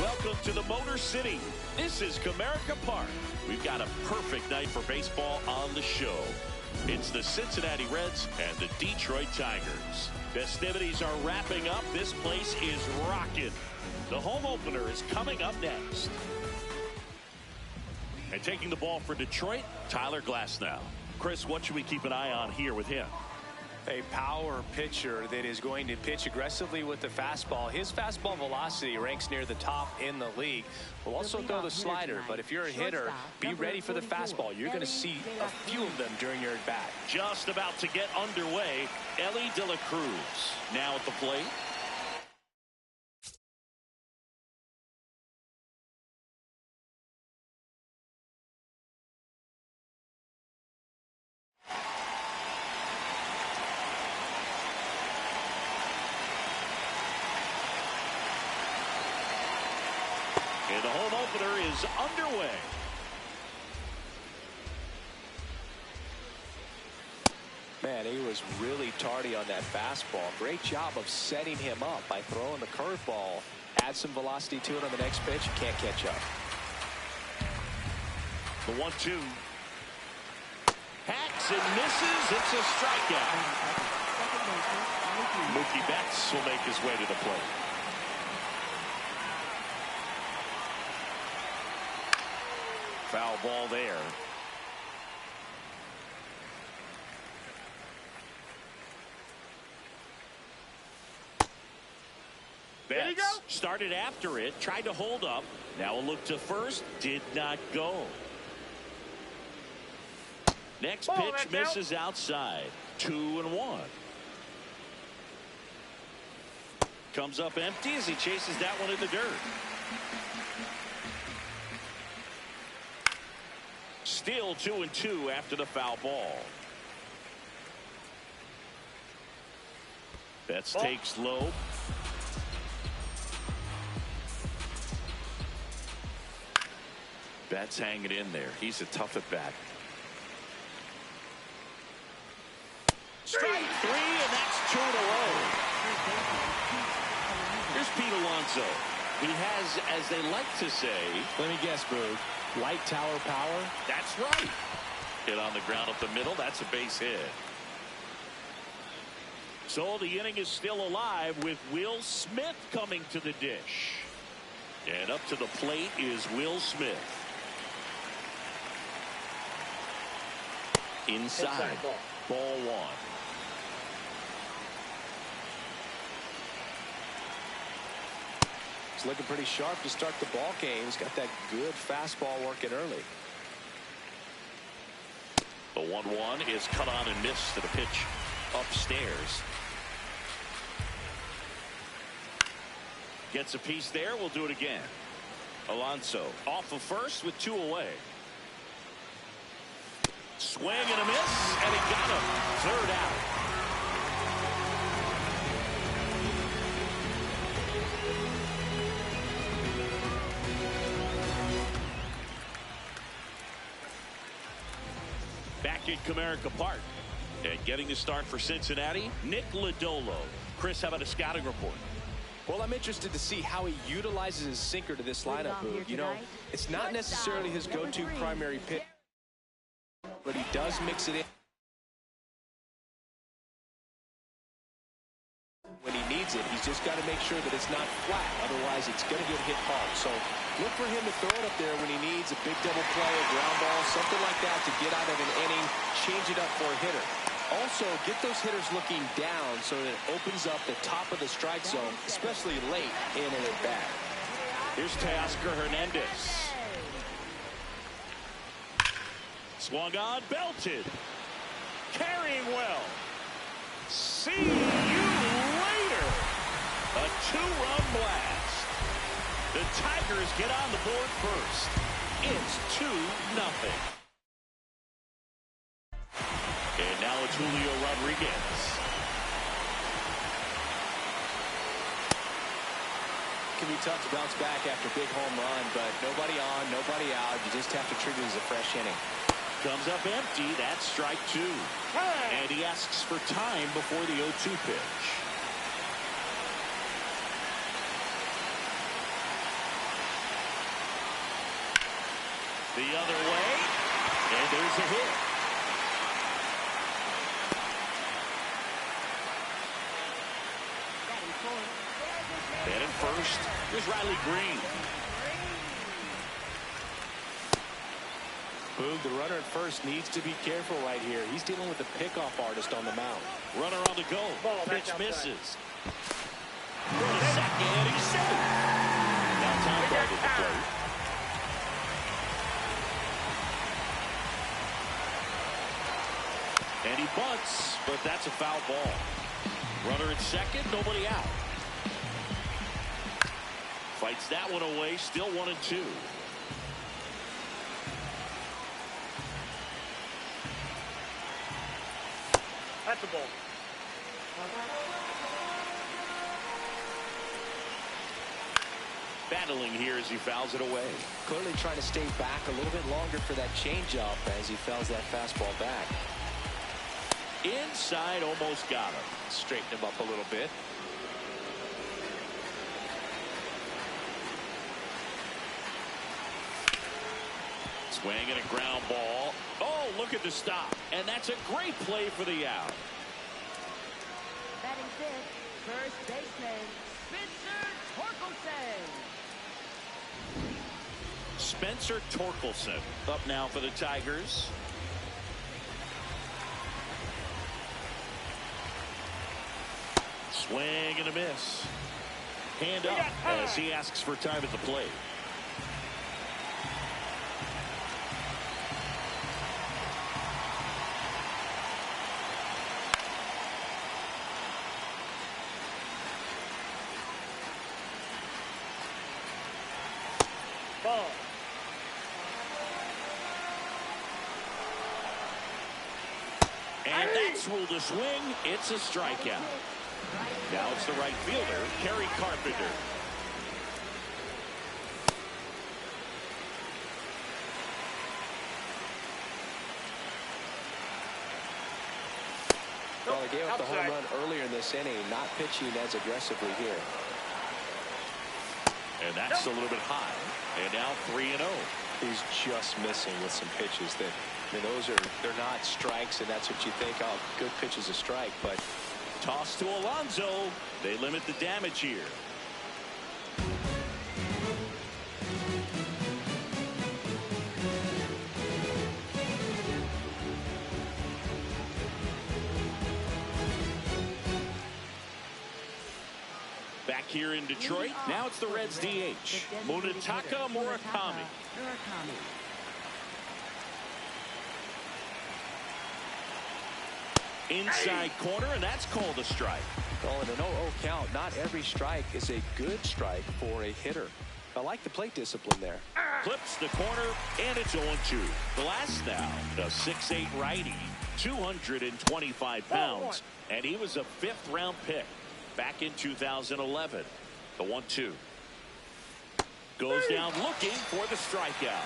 Welcome to the Motor City. This is Comerica Park. We've got a perfect night for baseball on the show. It's the Cincinnati Reds and the Detroit Tigers. Festivities are wrapping up. This place is rocking. The home opener is coming up next. And taking the ball for Detroit, Tyler Glasnow. Chris, what should we keep an eye on here with him? A power pitcher that is going to pitch aggressively with the fastball. His fastball velocity ranks near the top in the league. Will also throw the slider, but if you're a hitter, be ready for the fastball. You're going to see a few of them during your at-bat. Just about to get underway, Ellie De La Cruz now at the plate. And the home opener is underway. Man, he was really tardy on that fastball. Great job of setting him up by throwing the curveball. Add some velocity to it on the next pitch. You can't catch up. The 1-2. Hacks and misses. It's a strikeout. Mookie Betts will make his way to the plate. Foul ball there. Betts started after it, tried to hold up. Now a look to first, did not go. Next pitch misses outside. 2-1. Comes up empty as he chases that one in the dirt. Still 2-2 after the foul ball. Betts takes low. Betts hanging in there. He's a tough at bat. Strike 3, and that's 2 in a row. Here's Pete Alonso. He has, as they like to say, Let me guess, Boog. Light tower power? That's right. Hit on the ground up the middle. That's a base hit. So the inning is still alive with Will Smith coming to the dish. And up to the plate is Will Smith. Inside. Ball 1. He's looking pretty sharp to start the ball game. He's got that good fastball working early. The 1-1 is cut on and missed to the pitch upstairs. Gets a piece there. We'll do it again. Alonso off of first with 2 away. Swing and a miss, and he got him. 3rd out. Back at Comerica Park. And getting the start for Cincinnati, Nick Lodolo. Chris, how about a scouting report? Well, I'm interested to see how he utilizes his sinker to this lineup, Boog. You know, it's not necessarily his go-to primary pitch, but he does mix it in when he needs it. He's just got to make sure that it's not flat. Otherwise, it's going to get hit hard. So look for him to throw it up there when he needs a big double play, a ground ball, something like that to get out of an inning, change it up for a hitter. Also, get those hitters looking down so that it opens up the top of the strike zone, especially late in an at-bat. Here's Teoscar Hernandez. Swung on, belted. Carrying well. See you later. A 2-run blast. The Tigers get on the board first. It's 2-0. And now it's Julio Rodriguez. It can be tough to bounce back after a big home run, but nobody on, nobody out. You just have to treat it as a fresh inning. Comes up empty. That's strike two. And he asks for time before the 0-2 pitch. The other way. And there's a hit. And at first, here's Riley Green. Boog, the runner at first needs to be careful right here. He's dealing with the pickoff artist on the mound. Runner on the go. Pitch misses. For the second, and he's safe. Now time guard at the plate. And he bunts, but that's a foul ball. Runner at second, nobody out. Fights that one away, still 1-2. That's a ball. Battling here as he fouls it away. Clearly trying to stay back a little bit longer for that changeup as he fouls that fastball back. Inside, almost got him. Straighten him up a little bit. Swing and a ground ball. Oh, look at the stop. And that's a great play for the out. Batting fifth, first baseman, Spencer Spencer Torkelson. Torkelson up now for the Tigers. Swing and a miss. Hand up as he asks for time at the plate. Ball. And that's ruled a swing. It's a strikeout. Now it's the right fielder, Kerry Carpenter. Well, he gave up the home run earlier in this inning, not pitching as aggressively here. And that's a little bit high. And now 3-0. He's just missing with some pitches that, I mean, they're not strikes, and that's what you think, oh, good pitch is a strike, but Toss to Alonso. They limit the damage here. Back here in Detroit. Now it's the Reds DH. Munetaka Murakami. Inside corner, and that's called a strike. well, in an 0-0 count, not every strike is a good strike for a hitter. I like the plate discipline there. Clips the corner, and it's 0-2. Glass now, a 6'8" righty, 225 pounds, and he was a fifth-round pick back in 2011. The 1-2. Goes down looking for the strikeout.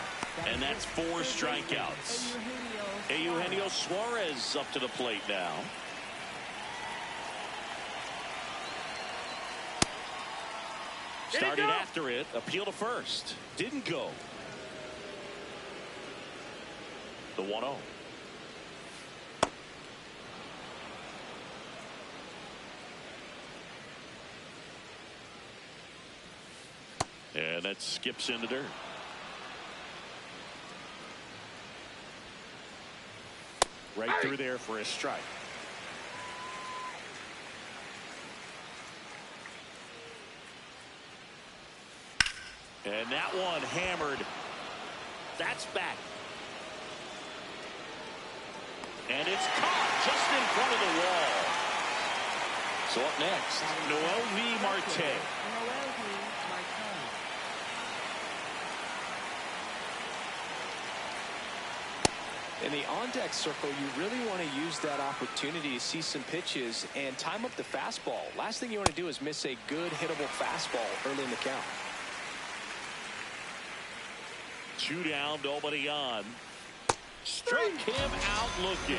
And that's 4 strikeouts. Eugenio Suarez up to the plate now. Started after it. Appeal to first. Didn't go. The 1-0. And that skips into dirt. Right through there for a strike. And that one hammered. That's back. And it's caught just in front of the wall. So up next, Noel Marte. In the on-deck circle, you really want to use that opportunity to see some pitches and time up the fastball. Last thing you want to do is miss a good hittable fastball early in the count. 2 down, nobody on. Struck him out looking.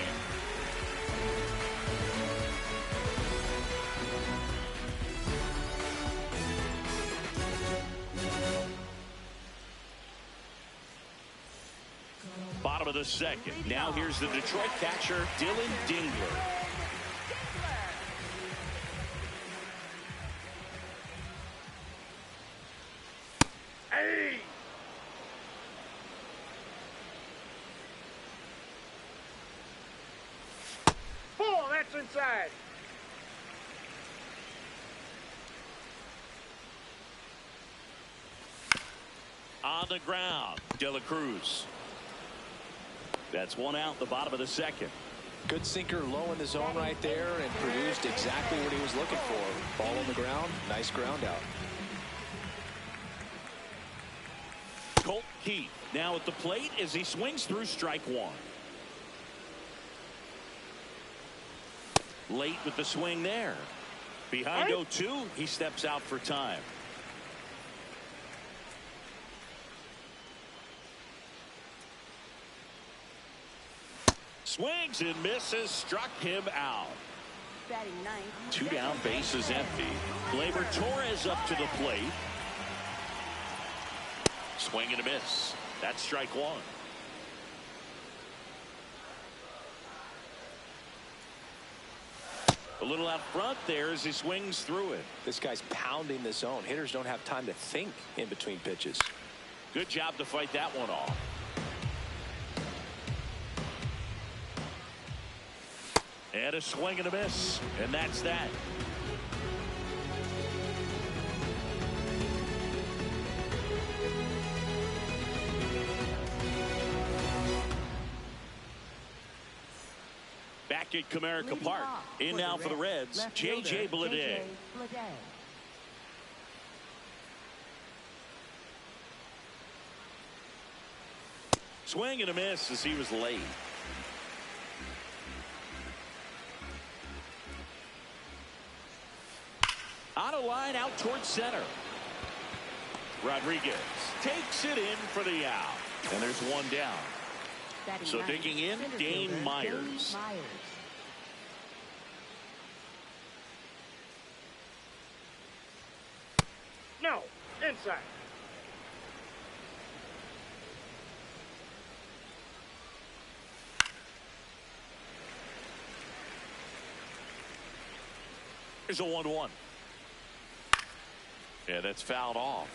Bottom of the second. Now here's the Detroit catcher, Dylan Dingler. Hey! Ball, that's inside. On the ground, De La Cruz. That's 1 out, the bottom of the second. Good sinker low in the zone right there and produced exactly what he was looking for. Ball on the ground, nice ground out. Colt Keith now at the plate as he swings through strike 1. Late with the swing there. Behind 0-2, he steps out for time. Swings and misses, struck him out. 2 down, bases empty. Gleyber Torres up to the plate. Swing and a miss. That's strike 1. A little out front there as he swings through it. This guy's pounding the zone. Hitters don't have time to think in between pitches. Good job to fight that one off. And a swing and a miss. And that's that. Back at Comerica Park. In now for the Reds, J.J. Bleday. Swing and a miss as he was late. On a line out towards center. Rodriguez takes it in for the out. And there's 1 down. So digging in, Dane Myers. No, inside. Here's a 1-1. Yeah, that's fouled off.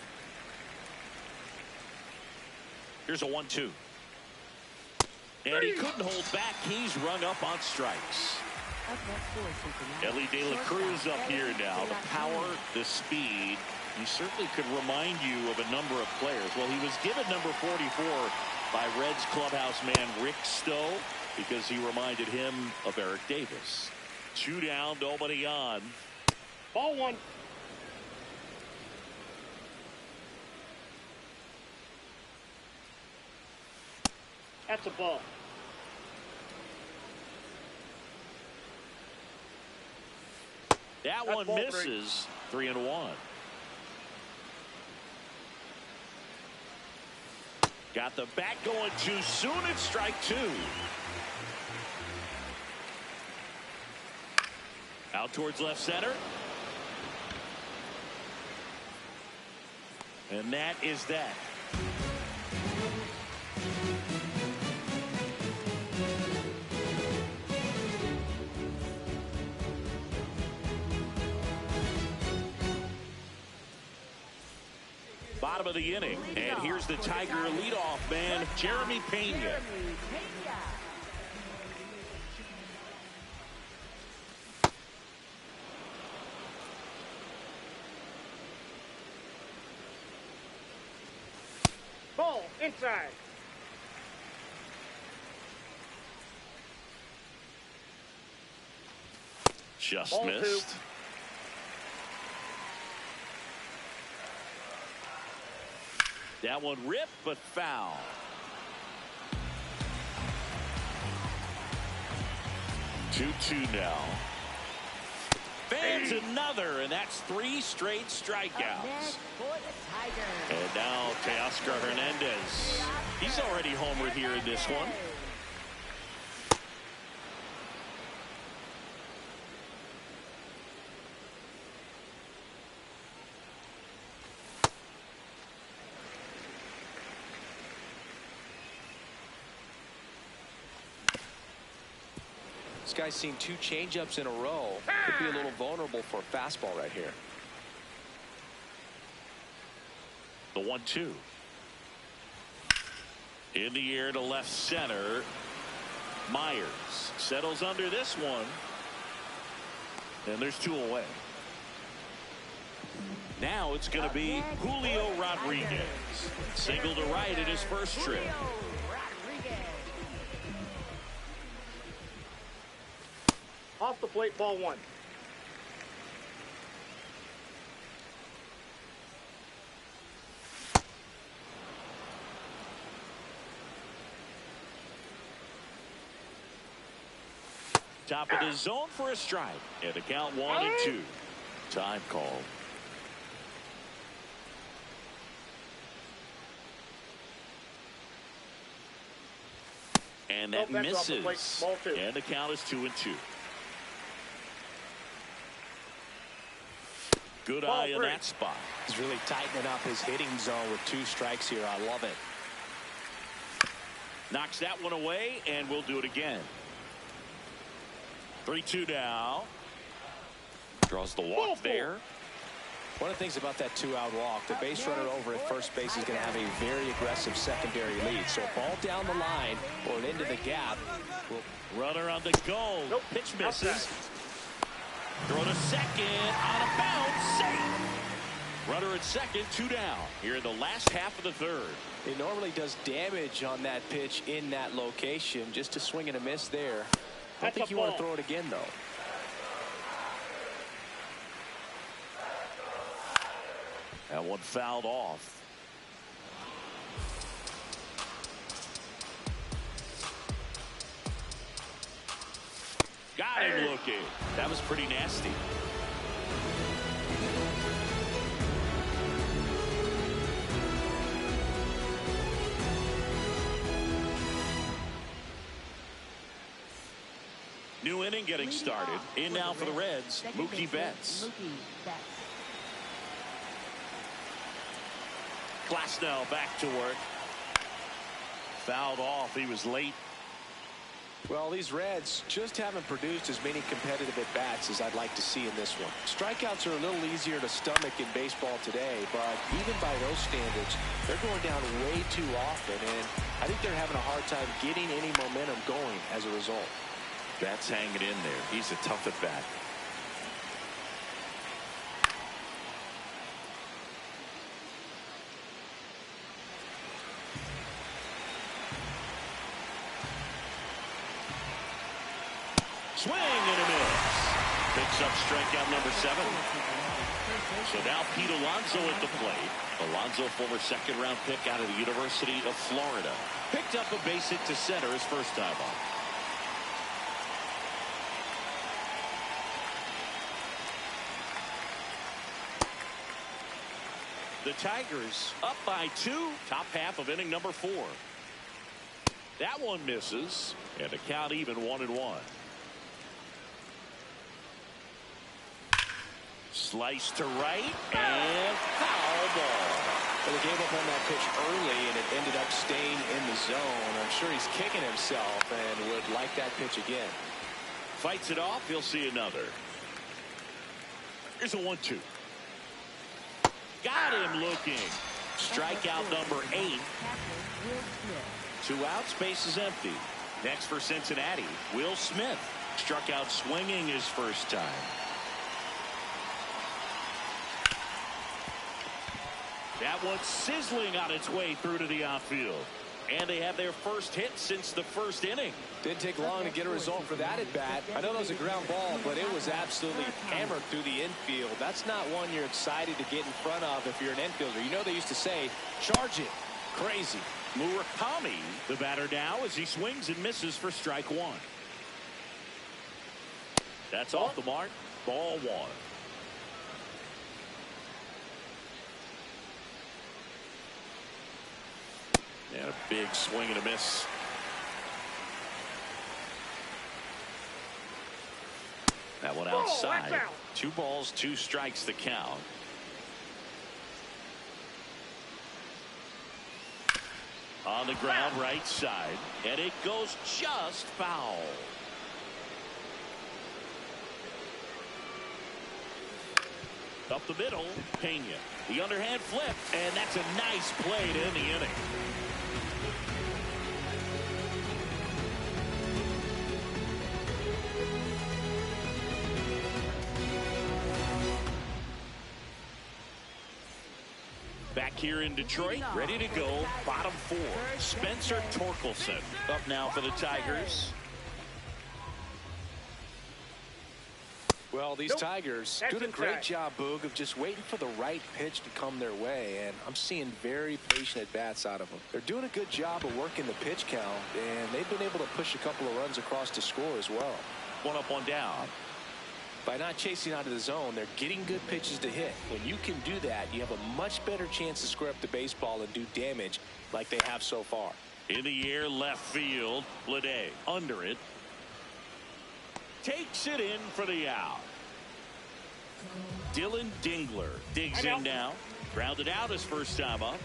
Here's a 1-2. And he couldn't hold back. He's rung up on strikes. Ellie De La Cruz up here now. The power, the speed. He certainly could remind you of a number of players. Well, he was given number 44 by Reds clubhouse man Rick Stowe because he reminded him of Eric Davis. 2 down, nobody on. Ball 1. That's a ball. That one misses. 3-1. Got the bat going too soon. It's strike 2. Out towards left center. And that is that. Bottom of the inning, and here's the Tiger leadoff man, Jeremy Pena. Ball inside. Just Ball missed. 2. That one ripped, but foul. 2-2 now. Fans another, and that's 3 straight strikeouts. And now Teoscar Hernandez. He's already homered here in this one. This guy's seen 2 changeups in a row. Could be a little vulnerable for a fastball right here. The 1-2. In the air to left center. Myers settles under this one. And there's 2 away. Now it's going to be Julio Rodriguez. Single to right in his first trip. Off the plate, ball 1. Top of the zone for a strike. And the count 1-2. Time call. And that misses. And the count is 2-2. Good eye in that spot. He's really tightening up his hitting zone with 2 strikes here. I love it. Knocks that one away, and we'll do it again. 3-2 now. Draws the walk there. One of the things about that 2-out walk, the base runner over at first base is going to have a very aggressive secondary lead. So a ball down the line or into the gap. Runner on the go. Nope. Pitch misses. Throw to second. Out of bounds. Safe. Runner at second. 2 down. Here in the last half of the third. He normally does damage on that pitch in that location. Just a swing and a miss there. I don't think you want to throw it again, though. That one fouled off. Got him looking. That was pretty nasty. New inning getting started. In now for the Reds, Mookie Betts. Glasnow back to work. Fouled off. He was late. Well, these Reds just haven't produced as many competitive at-bats as I'd like to see in this one. Strikeouts are a little easier to stomach in baseball today, but even by those standards, they're going down way too often, and I think they're having a hard time getting any momentum going as a result. That's hanging in there. He's a tough at-bat. Swing and a miss. Picks up strikeout number 7. So now Pete Alonso at the plate. Alonso, former second-round pick out of the University of Florida. Picked up a base hit to center his first time on. The Tigers up by 2. Top half of inning number 4. That one misses. And the count even 1-1. Slice to right and foul ball. Well, they gave up on that pitch early, and it ended up staying in the zone. I'm sure he's kicking himself and would like that pitch again. Fights it off. He'll see another. Here's a 1-2. Got him looking. Strikeout number 8. 2 outs. Base is empty. Next for Cincinnati, Will Smith. Struck out swinging his first time. That one's sizzling on its way through to the outfield. And they have their first hit since the first inning. Didn't take long to get a result for that at bat. I know that was a ground ball, but it was absolutely hammered through the infield. That's not one you're excited to get in front of if you're an infielder. You know they used to say, charge it. Crazy. Murakami, the batter now, as he swings and misses for strike 1. That's off the mark. Ball one. And a big swing and a miss. That one outside. Out. 2 balls, 2 strikes to count. On the ground, right side. And it goes just foul. Up the middle, Pena. The underhand flip, and that's a nice play to end the inning. Back here in Detroit, ready to go, bottom 4. Spencer Torkelson up now for the Tigers. Well, these Tigers doing a great inside. job, Boog, of just waiting for the right pitch to come their way, and I'm seeing very patient at-bats out of them. They're doing a good job of working the pitch count, and they've been able to push a couple of runs across to score as well. 1 up, 1 down. By not chasing out of the zone, they're getting good pitches to hit. When you can do that, you have a much better chance to square up the baseball and do damage like they have so far. In the air, left field. Bleday under it. Takes it in for the out. Dylan Dingler digs in now. Grounded out his first time up.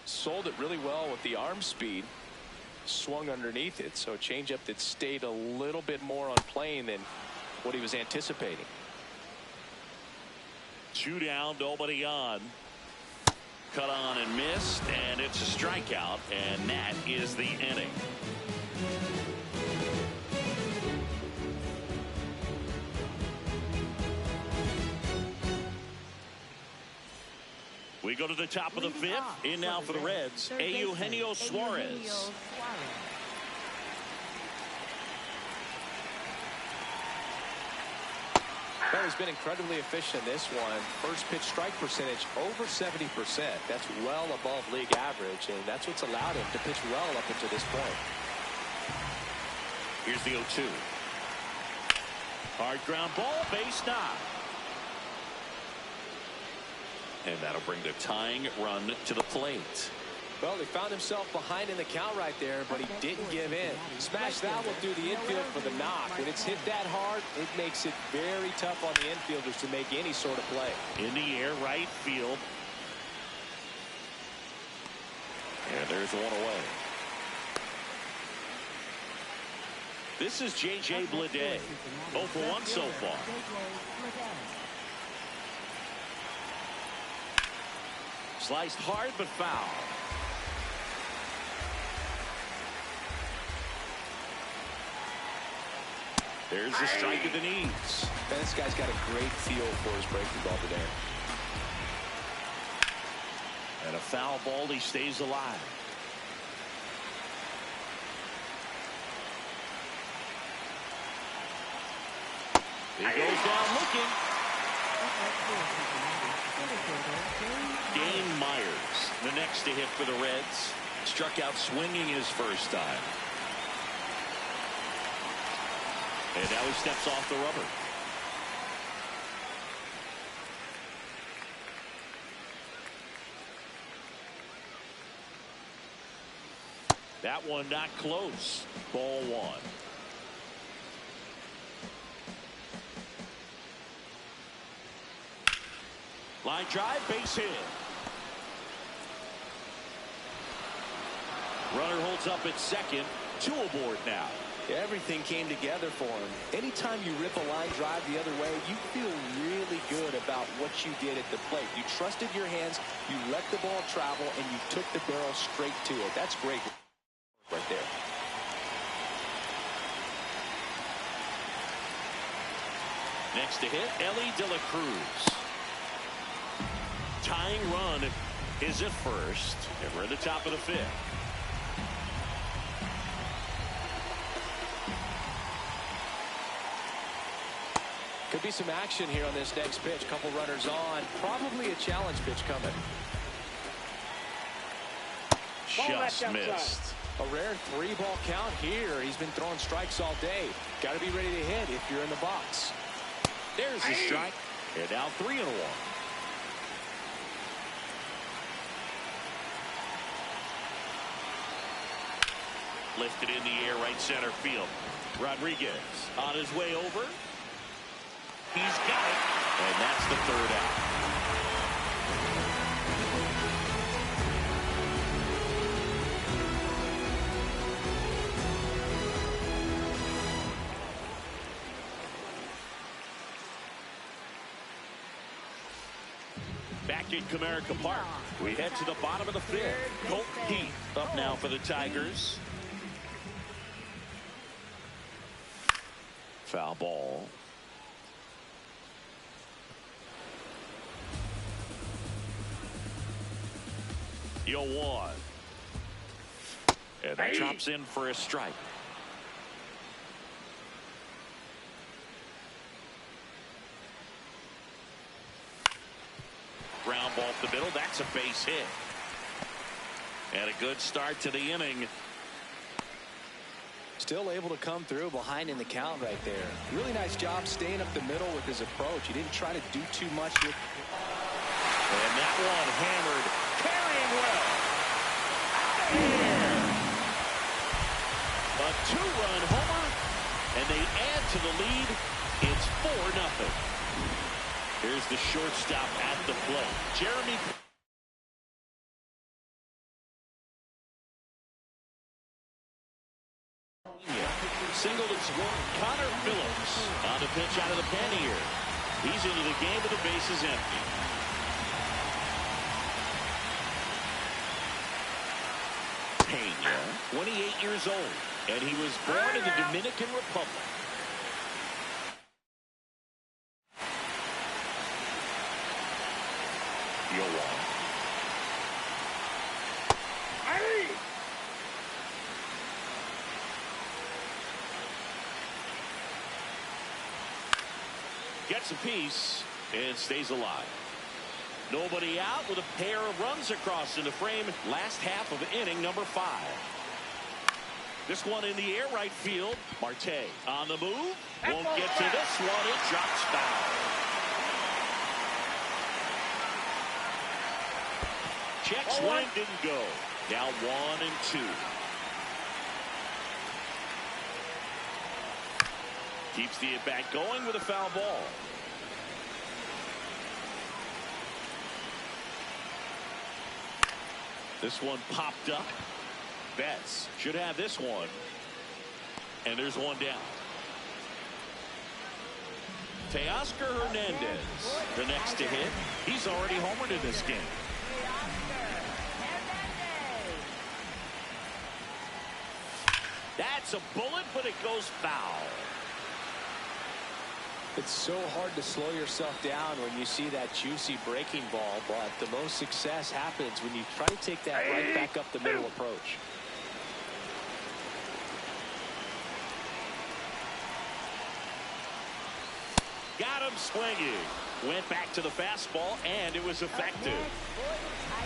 Sold it really well with the arm speed. Swung underneath it, so a changeup that stayed a little bit more on plane than what he was anticipating. 2 down, nobody on. Cut on and missed, and it's a strikeout, and that is the inning. We go to the top of the 5th. In now for the Reds, Eugenio Suarez. Well, he's been incredibly efficient in this one. First pitch strike percentage over 70%. That's well above league average, and that's what's allowed him to pitch well up until this point. Here's the 0-2. Hard ground ball, base knock. And that'll bring the tying run to the plate. Well, he found himself behind in the count right there, but he didn't give in. Smash that one through the infield for the knock. When it's hit that hard, it makes it very tough on the infielders to make any sort of play. In the air, right field. And there's one away. This is J.J. Bleday. 0 for 1 so far. Sliced hard but foul. There's the strike at the knees. Man, this guy's got a great feel for his breaking ball today. And a foul ball, he stays alive. He goes down looking. Dane Myers, the next to hit for the Reds. Struck out swinging his first time. And now he steps off the rubber. That one not close. Ball 1. Line drive, base hit. Runner holds up at second. 2 aboard now. Everything came together for him. Anytime you rip a line drive the other way, you feel really good about what you did at the plate. You trusted your hands, you let the ball travel, and you took the barrel straight to it. That's great right there. Next to hit, Ellie De La Cruz. Tying run is at first, and we're at the top of the 5th. Could be some action here on this next pitch. Couple runners on. Probably a challenge pitch coming. Just missed. A rare 3-ball count here. He's been throwing strikes all day. Got to be ready to hit if you're in the box. There's the strike. And now 3-1. Lifted in the air, right center field. Rodriguez on his way over. He's got it. And that's the 3rd out. Back in Comerica Park, we head to the bottom of the 5th. Colt Heath up now for the Tigers. Foul ball. The 0-1. And that drops in for a strike. Ground ball up the middle. That's a base hit. And a good start to the inning. Still able to come through behind in the count right there. Really nice job staying up the middle with his approach. He didn't try to do too much with. And that one hammered. Carrying well. A 2-run homer. And they add to the lead. It's 4-0. Here's the shortstop at the plate. Jeremy. Singled and scored. Connor Phillips on the pitch out of the pen here. He's into the game with the bases empty. Pena, 28 years old, and he was born in the Dominican Republic. Gets a piece and stays alive. Nobody out with a pair of runs across in the frame. Last half of inning number 5. This one in the air, right field. Marte on the move. Won't get to this one. It drops foul. Check swing, didn't go. Now 1-2. Keeps the at-bat going with a foul ball. This one popped up. Betts should have this one. And there's one down. Teoscar Hernandez, the next to hit. He's already homered in this game. That's a bullet, but it goes foul. It's so hard to slow yourself down when you see that juicy breaking ball, but the most success happens when you try to take that right back up the middle approach. Got him swinging. Went back to the fastball, and it was effective.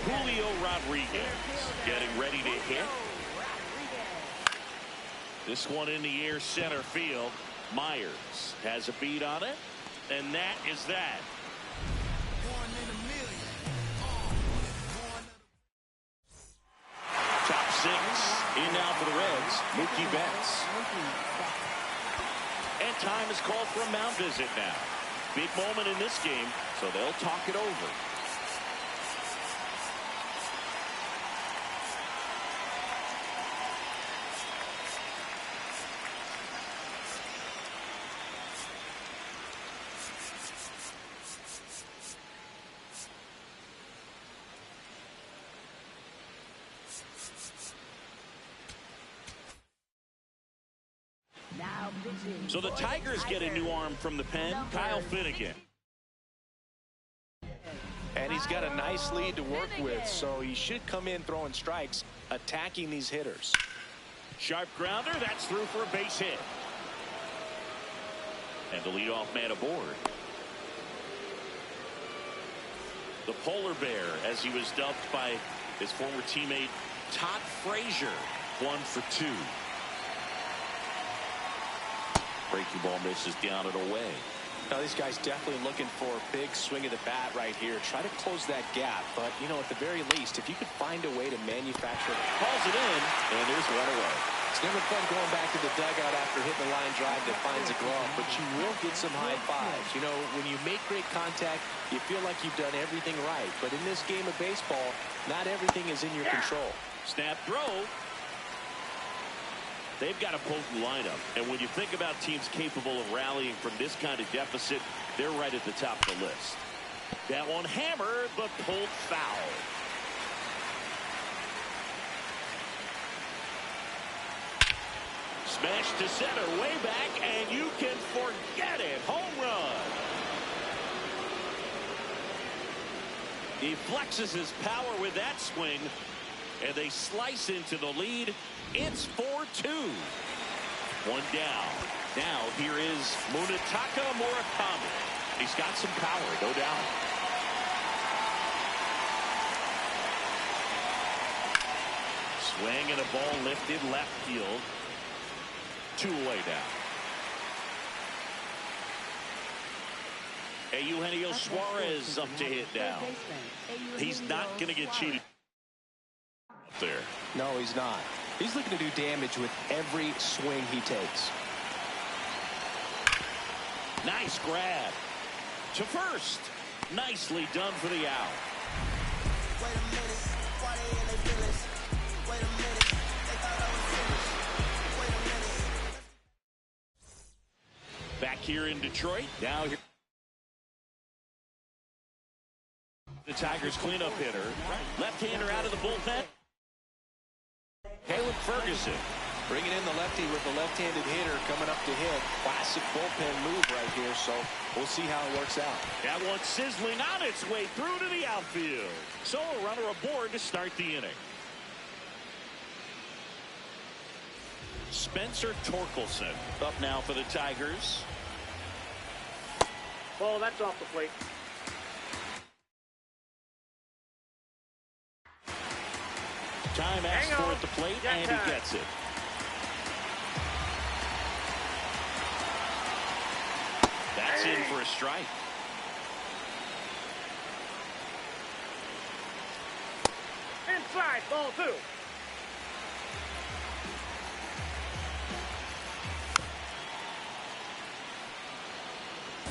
Julio Rodriguez getting ready to hit. This one in the air, center field. Myers has a beat on it, and that is that. Top 6 in now for the Reds. Mookie Betts. And time is called for a mound visit now. Big moment in this game, so they'll talk it over. So the Tigers get a new arm from the pen, Kyle Finnegan. And he's got a nice lead to work with, so he should come in throwing strikes, attacking these hitters. Sharp grounder, that's through for a base hit. And the leadoff man aboard. The polar bear, as he was dubbed by his former teammate Todd Frazier. 1 for 2. Breaking ball misses down and away. Now this guy's definitely looking for a big swing of the bat right here. Try to close that gap. But, you know, at the very least, if you could find a way to manufacture it. Calls it in, and there's one away. It's never fun going back to the dugout after hitting a line drive that finds a glove, but you will get some high fives. You know, when you make great contact, you feel like you've done everything right. But in this game of baseball, not everything is in your control. Snap throw. They've got a potent lineup, and when you think about teams capable of rallying from this kind of deficit, they're right at the top of the list. That one hammered, but pulled foul. Smash to center, way back, and you can forget it. Home run. He flexes his power with that swing, and they slice into the lead. It's 4-2. One down. Now here is Munetaka Murakami. He's got some power, no doubt. Swing and a ball lifted left field. 2 away now. Eugenio Suarez up to hit now. He's not going to get cheated there. No, he's not. He's looking to do damage with every swing he takes. Nice grab. To first. Nicely done for the out. Wait a minute. Why they in their feelings? Wait a minute. They thought I was finished. Wait a minute. Back here in Detroit. Now here. The Tigers cleanup hitter. Left-hander out of the bullpen. Caleb Ferguson. Bringing in the lefty with the left-handed hitter coming up to hit. Classic bullpen move right here, so we'll see how it works out. That one sizzling on its way through to the outfield. So a runner aboard to start the inning. Spencer Torkelson up now for the Tigers. Ball, that's off the plate. Time asked for at the plate, and he gets it. That's in for a strike. Inside, ball 2.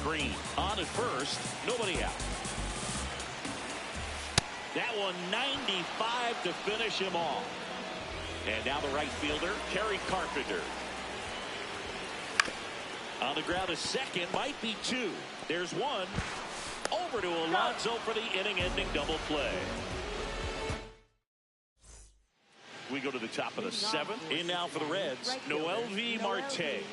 Green on at first, nobody out. That one 95 to finish him off. And now the right fielder, Kerry Carpenter. On the ground, a second, might be 2. There's 1. Over to Alonso for the inning-ending double play. We go to the top of the 7th. In now for the Reds, Noelvi Marte.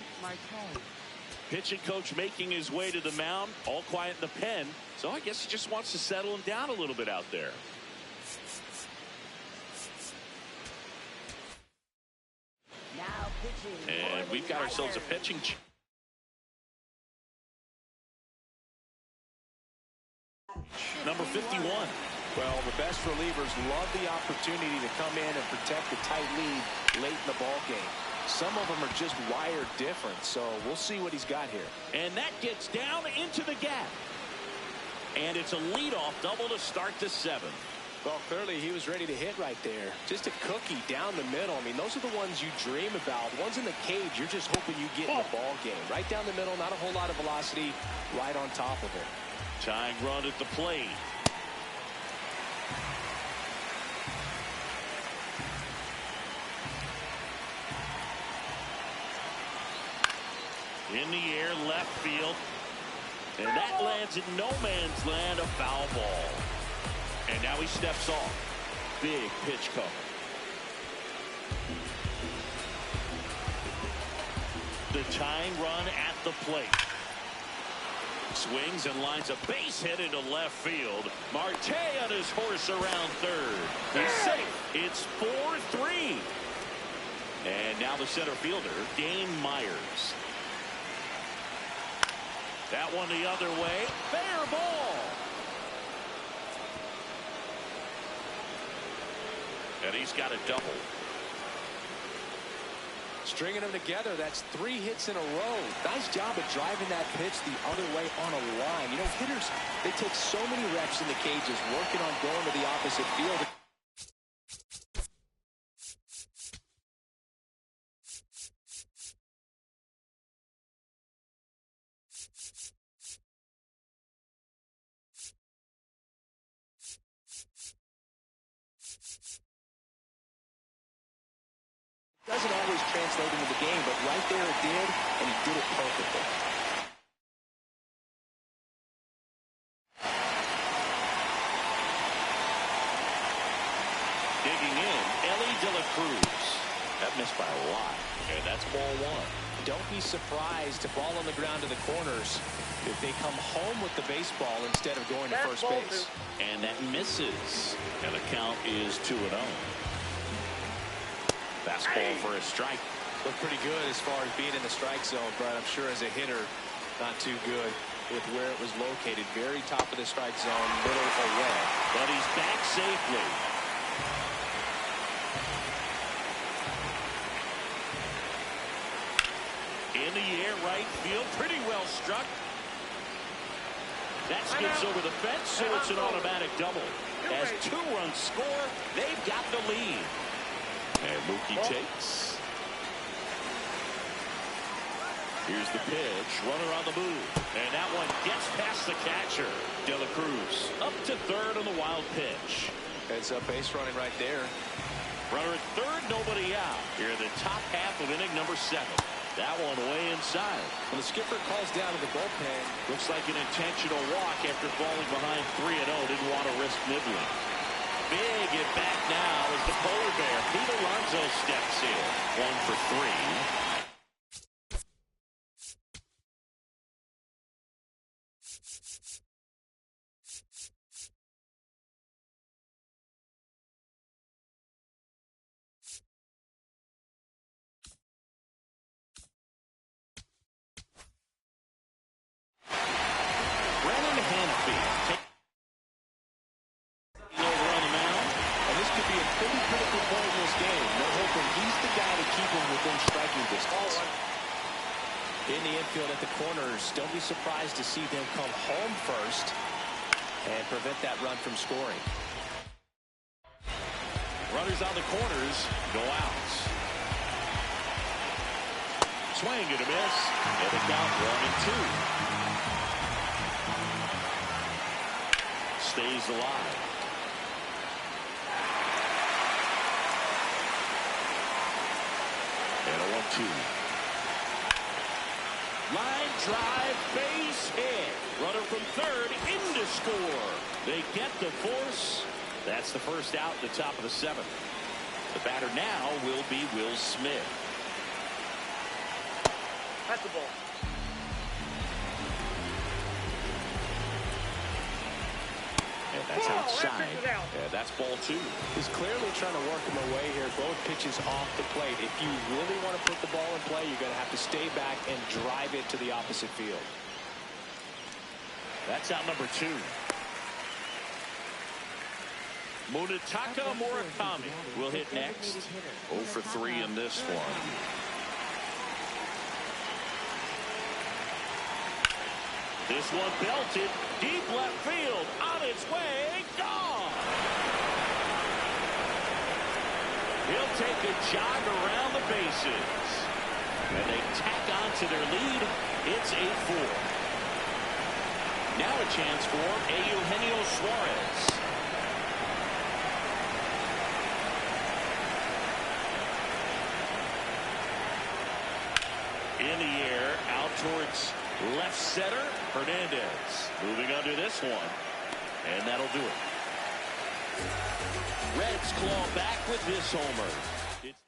Pitching coach making his way to the mound, all quiet in the pen. So I guess he just wants to settle him down a little bit out there. And we've got ourselves a pitching. Number 51. Well, the best relievers love the opportunity to come in and protect a tight lead late in the ball game. Some of them are just wired different, so we'll see what he's got here. And that gets down into the gap. And it's a leadoff double to start the 7th. Well, clearly he was ready to hit right there. Just a cookie down the middle. I mean, those are the ones you dream about. Ones in the cage, you're just hoping you get in the ball game. Right down the middle, not a whole lot of velocity, right on top of it. Tying run at the plate. In the air, left field. And that lands in no man's land, a foul ball. And now he steps off. Big pitch cover. The tying run at the plate. Swings and lines a base hit into left field. Marte on his horse around third. He's safe. It's 4-3. And now the center fielder, Dane Myers. That one the other way. Fair ball. And he's got a double. Stringing them together, that's 3 hits in a row. Nice job of driving that pitch the other way on a line. You know, hitters, they take so many reps in the cages working on going to the opposite field. Doesn't always translate into the game, but right there it did, and he did it perfectly. Digging in, Ellie De La Cruz. That missed by a lot, and that's ball 1. Don't be surprised to ball on the ground to the corners if they come home with the baseball instead of going to first base. And that misses, and the count is 2-0. Fastball for a strike. Looked pretty good as far as being in the strike zone, but I'm sure as a hitter, not too good with where it was located. Very top of the strike zone, middle away. But he's back safely. In the air, right field, pretty well struck. That skips over the fence, so it's an automatic double. As 2 runs score, they've got the lead. And Mookie takes. Here's the pitch. Runner on the move. And that one gets past the catcher. De La Cruz up to third on the wild pitch. Heads up base running right there. Runner at third, nobody out. Here in the top half of inning number 7. That one way inside. When the skipper calls down to the bullpen. Looks like an intentional walk after falling behind 3-0. Didn't want to risk nibbling. Big at bat now as the polar bear, Pete Alonso, steps in. 1 for 3. In the infield at the corners, don't be surprised to see them come home first and prevent that run from scoring. Runners on the corners, no outs. Swing and a miss, and the count 1-2. Stays alive. And a 1-2. Line drive, base hit. Runner from third in to score. They get the force. That's the first out at the top of the 7th. The batter now will be Will Smith. That's the ball. And that's outside. And that's ball 2. He's clearly trying to work him away here. Both pitches off the plate. If you really want to put the ball in play, you're going to have to stay back and drive it to the opposite field. That's out number 2. Munetaka Murakami will hit next. 0 for 3 in this one. This one belted deep left field, on its way, gone. He'll take a jog around the bases, and they tack on to their lead. It's 8-4. Now a chance for Eugenio Suarez. In the air, out towards left center. Hernandez moving under this one, and that'll do it. Reds claw back with this homer. It's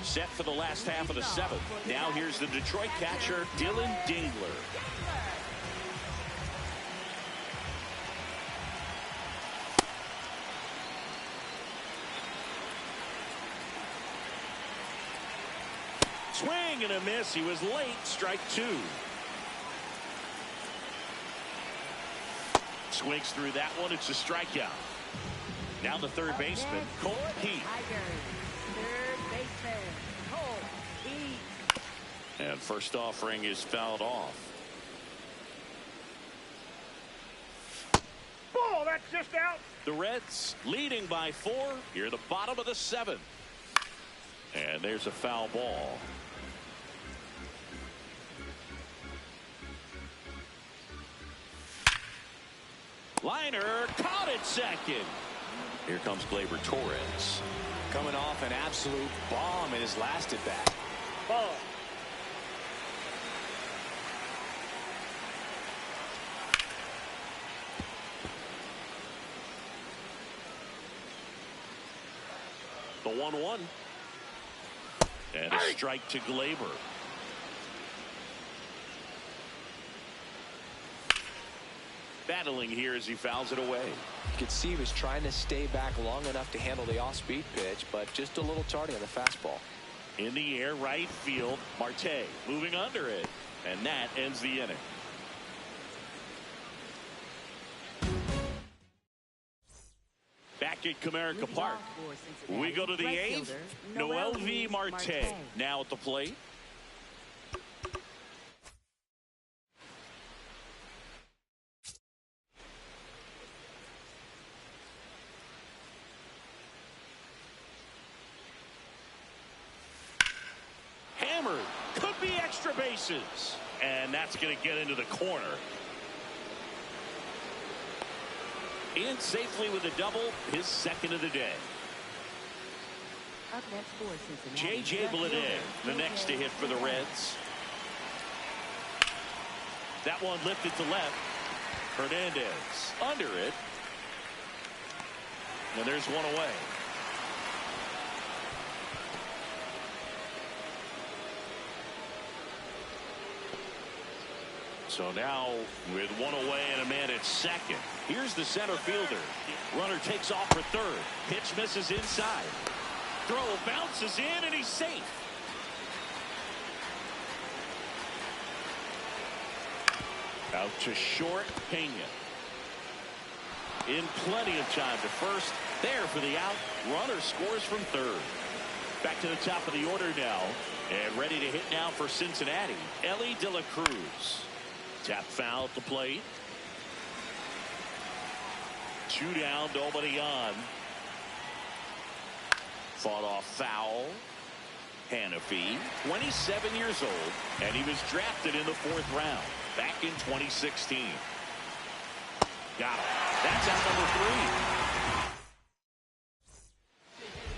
set for the last half of the 7th. Now here's the Detroit catcher, Dylan Dingler. Swing and a miss. He was late. Strike 2. Swings through that one. It's a strikeout. Now the third baseman, Cole Pete. Third baseman. baseman. Hold. Eat. And first offering is fouled off. Ball, that's just out. The Reds leading by 4 here at the bottom of the 7th. And there's a foul ball. Liner caught it second. Here comes Gleyber Torres. Coming off an absolute bomb in his last at bat. Ball. The 1-1. And a strike to Gleyber. Battling here as he fouls it away. You could see he was trying to stay back long enough to handle the off-speed pitch, but just a little tardy on the fastball. In the air, right field. Marte moving under it. And that ends the inning. Back at Comerica Park. We go to the 8th. Noelvi Marte now at the plate. Hammered. Could be extra bases. And that's going to get into the corner. In safely with a double, his second of the day. Up next for Cincinnati. J.J. Bleday, the next to hit for the Reds. That one lifted to left. Hernandez under it. And there's one away. So now with one away and a man at second. Here's the center fielder. Runner takes off for third. Pitch misses inside. Throw bounces in and he's safe. Out to short. Pena. In plenty of time to first. There for the out. Runner scores from third. Back to the top of the order now. And ready to hit now for Cincinnati. Ellie De La Cruz. Tap foul at the plate. 2 down, nobody on. Fought off foul. Hanafi, 27 years old, and he was drafted in the 4th round back in 2016. Got him. That's out number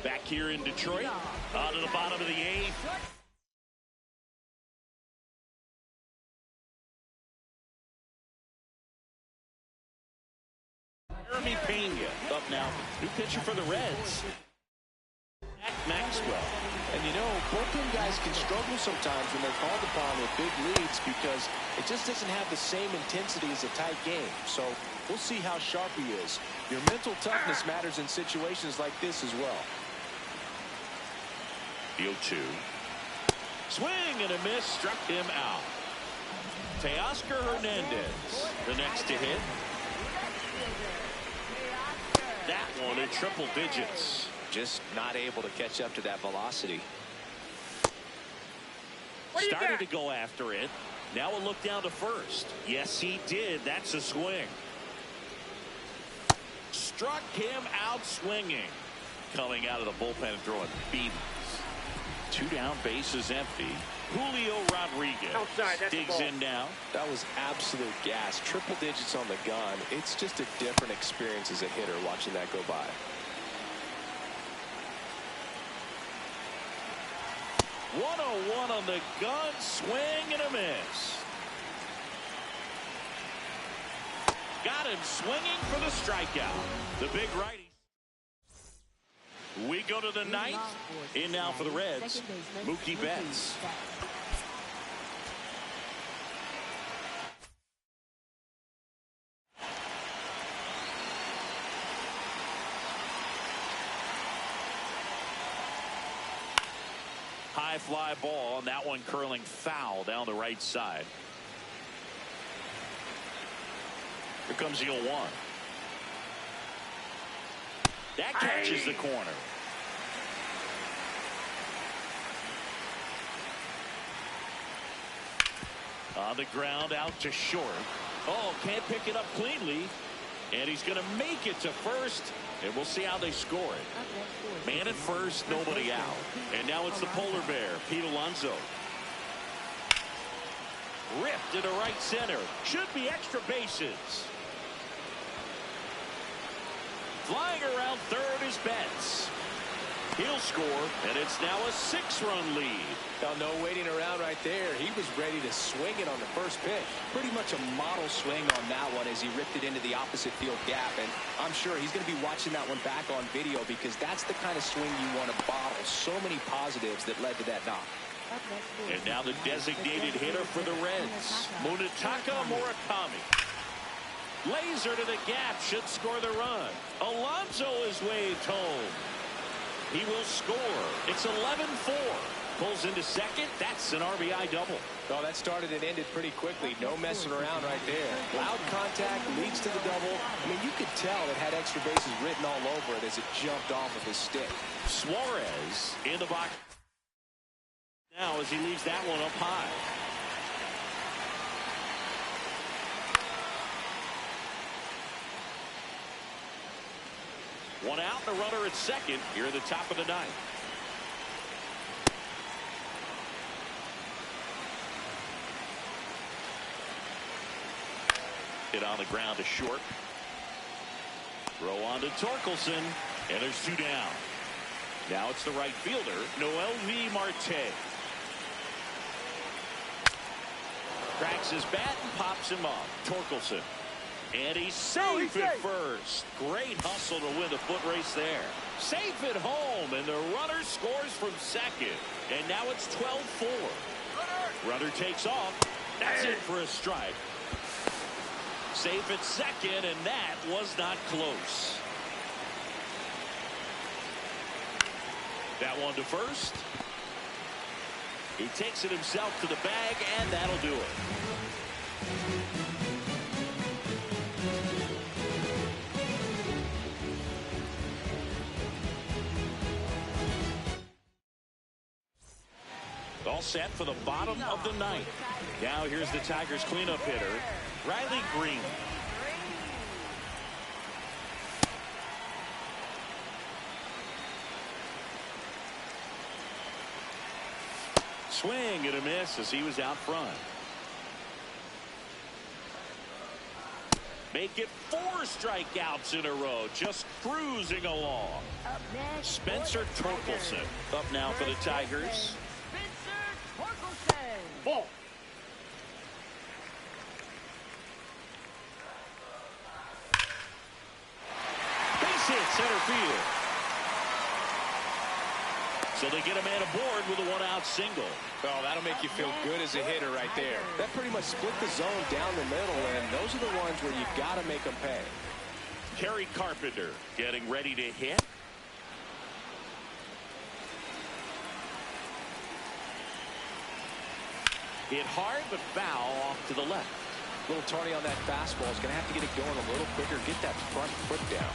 3. Back here in Detroit, on to the bottom of the 8th. Pena up now. New pitcher for the Reds. Maxwell. And you know, bullpen guys can struggle sometimes when they're called upon with big leads because it just doesn't have the same intensity as a tight game. So we'll see how sharp he is. Your mental toughness matters in situations like this as well. The 0-2. Swing and a miss, struck him out. Teoscar Hernandez, the next to hit. That one in triple digits. Just not able to catch up to that velocity. Started to go after it. Now a look down to first. Yes, he did. That's a swing. Struck him out swinging. Coming out of the bullpen and throwing beatings. 2 down, bases empty. Julio Rodriguez digs in now. That was absolute gas. Triple digits on the gun. It's just a different experience as a hitter watching that go by. .101 on the gun, swing and a miss. Got him swinging for the strikeout. The big righty. We go to the 9th. In now for the Reds, Mookie Betts. High fly ball, and that one curling foul down the right side. Here comes the 0-1. That catches the corner. On the ground, out to short. Oh, can't pick it up cleanly. And he's going to make it to first. And we'll see how they score it. Man at first, nobody out. And now it's the polar bear, Pete Alonso. Ripped into right center. Should be extra bases. Flying around third is Betts. He'll score, and it's now a 6-run lead. Well, no waiting around right there. He was ready to swing it on the first pitch. Pretty much a model swing on that one as he ripped it into the opposite field gap. And I'm sure he's going to be watching that one back on video because that's the kind of swing you want to bottle. So many positives that led to that knock. And now the designated hitter for the Reds, Munetaka Murakami. Laser to the gap, should score the run. Alonso is waved home. He will score. It's 11-4. Pulls into second. That's an RBI double. Well, that started and ended pretty quickly. No messing around right there. Loud contact leads to the double. I mean, you could tell it had extra bases written all over it as it jumped off of his stick. Suarez in the box now as he leaves that one up high. One out, the runner at second here at the top of the ninth. Hit on the ground to short. Throw on to Torkelson, and there's 2 down. Now it's the right fielder, Noel V. Marte. Cracks his bat and pops him off. Torkelson. And he's safe at first. Great hustle to win the foot race there. Safe at home, and the runner scores from second. And now it's 12-4. Runner takes off. That's it for a strike. Safe at second, and that was not close. That one to first. He takes it himself to the bag, and that'll do it. All set for the bottom of the ninth. Now here's the Tigers cleanup hitter, Riley Green. Swing and a miss as he was out front. Make it 4 strikeouts in a row, just cruising along. Spencer Torkelson up now for the Tigers. Ball. Base hit center field. So they get a man aboard with a 1-out single. Well, that'll make you feel good as a hitter right there. That pretty much split the zone down the middle, and those are the ones where you got to make them pay. Kerry Carpenter getting ready to hit. Hit hard, but foul off to the left. A little tardy on that fastball. Is going to have to get it going a little quicker. Get that front foot down.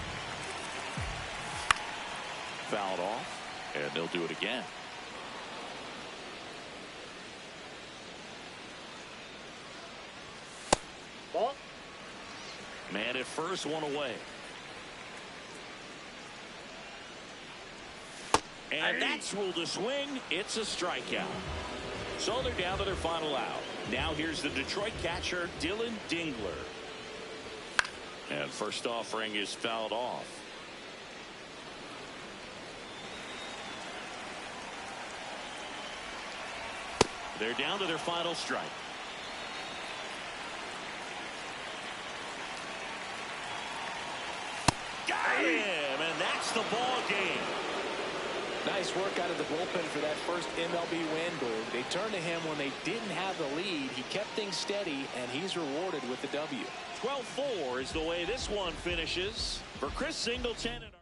Fouled off, and they'll do it again. Ball. Man at first, one away. And that's ruled a swing. It's a strikeout. So they're down to their final out. Now here's the Detroit catcher, Dylan Dingler. And first offering is fouled off. They're down to their final strike. Got him, and that's the ball game. Nice work out of the bullpen for that first MLB win, Boog. They turned to him when they didn't have the lead. He kept things steady, and he's rewarded with the W. 12-4 is the way this one finishes. For Chris Singleton and